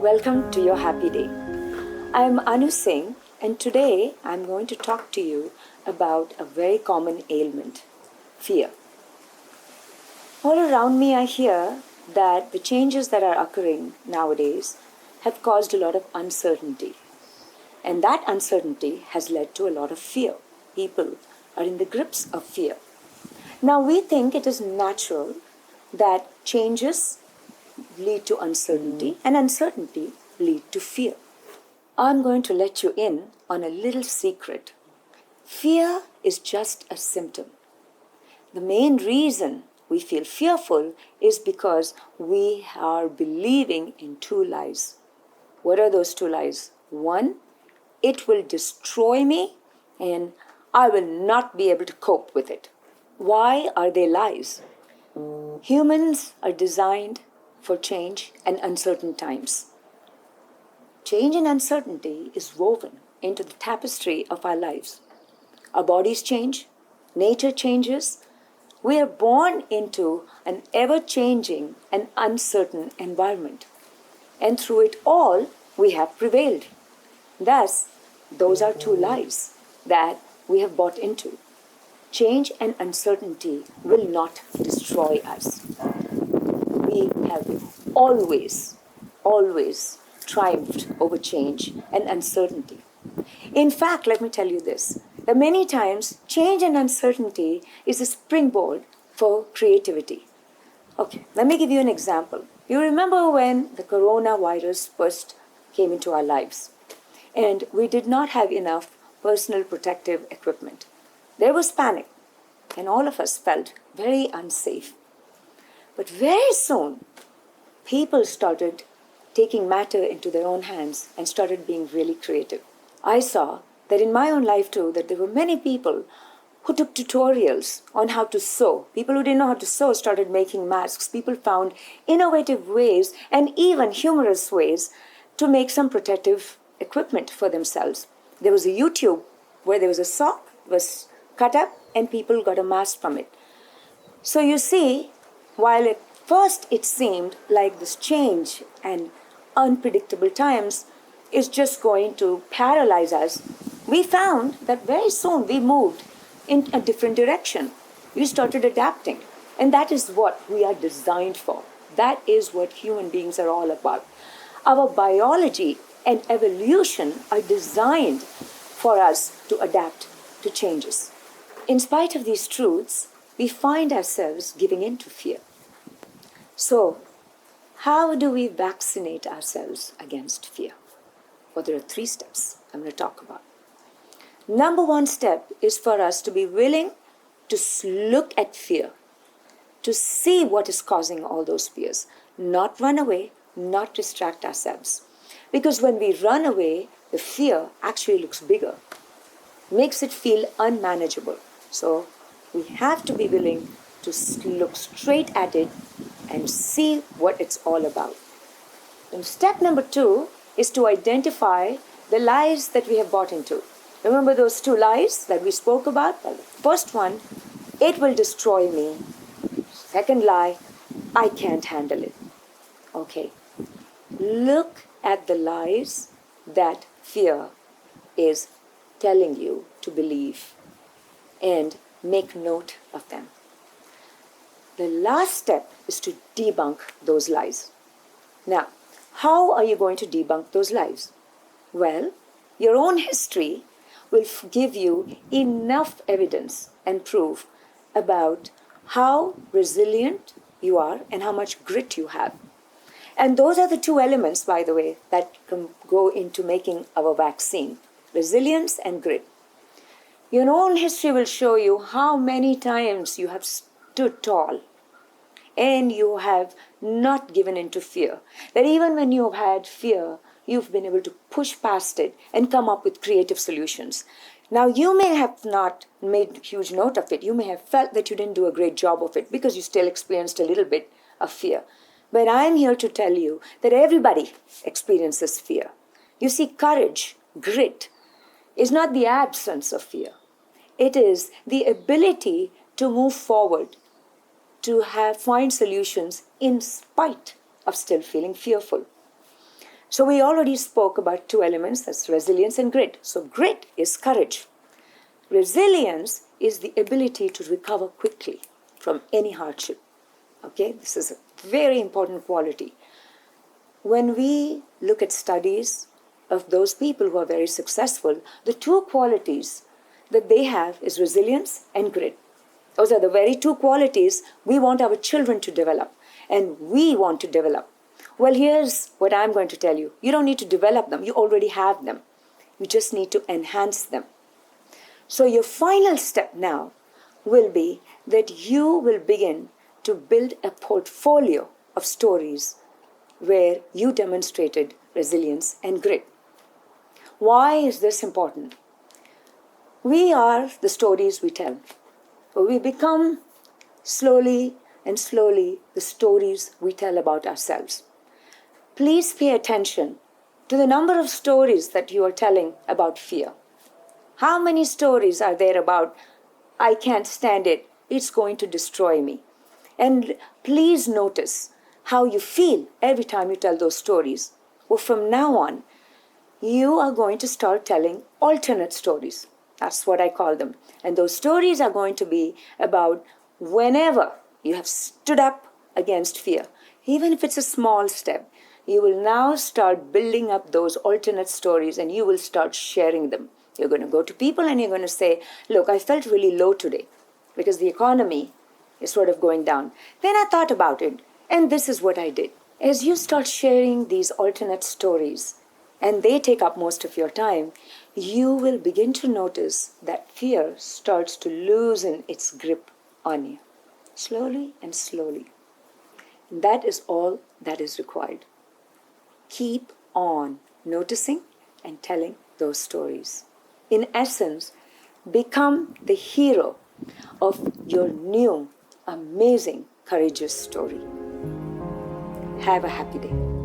Welcome to your happy day. I'm Anu Singh, and today I'm going to talk to you about a very common ailment, fear. All around me, I hear that the changes that are occurring nowadays have caused a lot of uncertainty. And that uncertainty has led to a lot of fear. People are in the grips of fear. Now, we think it is natural that changes lead to uncertainty and uncertainty lead to fear. I'm going to let you in on a little secret. Fear is just a symptom. The main reason we feel fearful is because we are believing in two lies. What are those two lies? One, it will destroy me and I will not be able to cope with it. Why are they lies? Humans are designed for change and uncertain times. Change and uncertainty is woven into the tapestry of our lives. Our bodies change, nature changes. We are born into an ever-changing and uncertain environment. And through it all, we have prevailed. Thus, those are two lies that we have bought into. Change and uncertainty will not destroy us. We have always triumphed over change and uncertainty. In fact, let me tell you this, that many times change and uncertainty is a springboard for creativity. Okay, let me give you an example. You remember when the coronavirus first came into our lives and we did not have enough personal protective equipment. There was panic and all of us felt very unsafe. But very soon, people started taking matter into their own hands and started being really creative. I saw that in my own life too, that there were many people who took tutorials on how to sew. People who didn't know how to sew started making masks. People found innovative ways and even humorous ways to make some protective equipment for themselves. There was a YouTube where there was a sock was cut up and people got a mask from it. So you see, while at first it seemed like this change and unpredictable times is just going to paralyze us, we found that very soon we moved in a different direction. We started adapting. And that is what we are designed for. That is what human beings are all about. Our biology and evolution are designed for us to adapt to changes. In spite of these truths, we find ourselves giving in to fear. So, how do we vaccinate ourselves against fear? Well, there are 3 steps I'm going to talk about. Number 1 step is for us to be willing to look at fear, to see what is causing all those fears, not run away, not distract ourselves. Because when we run away, the fear actually looks bigger, makes it feel unmanageable. So we have to be willing to look straight at it and see what it's all about. And step number 2 is to identify the lies that we have bought into. Remember those 2 lies that we spoke about? Well, first one, it will destroy me. Second lie, I can't handle it. Okay, look at the lies that fear is telling you to believe and make note of them. The last step is to debunk those lies. Now, how are you going to debunk those lies? Well, your own history will give you enough evidence and proof about how resilient you are and how much grit you have. And those are the 2 elements, by the way, that can go into making our vaccine, resilience and grit. Your own history will show you how many times you have stood tall and you have not given in to fear. That even when you have had fear, you've been able to push past it and come up with creative solutions. Now, you may have not made huge note of it. You may have felt that you didn't do a great job of it because you still experienced a little bit of fear. But I'm here to tell you that everybody experiences fear. You see, courage, grit, is not the absence of fear. It is the ability to move forward, to find solutions in spite of still feeling fearful. So we already spoke about two elements, that's resilience and grit. So grit is courage. Resilience is the ability to recover quickly from any hardship. Okay, this is a very important quality. When we look at studies of those people who are very successful, the two qualities that they have is resilience and grit. Those are the very two qualities we want our children to develop and we want to develop. Well, here's what I'm going to tell you. You don't need to develop them, you already have them. You just need to enhance them. So your final step now will be that you will begin to build a portfolio of stories where you demonstrated resilience and grit. Why is this important? We are the stories we tell. We become slowly and slowly the stories we tell about ourselves. Please pay attention to the number of stories that you are telling about fear. How many stories are there about, I can't stand it, it's going to destroy me? And please notice how you feel every time you tell those stories. Well, from now on, you are going to start telling alternate stories. That's what I call them. And those stories are going to be about whenever you have stood up against fear, even if it's a small step, you will now start building up those alternate stories and you will start sharing them. You're going to go to people and you're going to say, look, I felt really low today because the economy is sort of going down. Then I thought about it and this is what I did. As you start sharing these alternate stories and they take up most of your time, you will begin to notice that fear starts to loosen its grip on you. Slowly and slowly. And that is all that is required. Keep on noticing and telling those stories. In essence, become the hero of your new, amazing, courageous story. Have a happy day.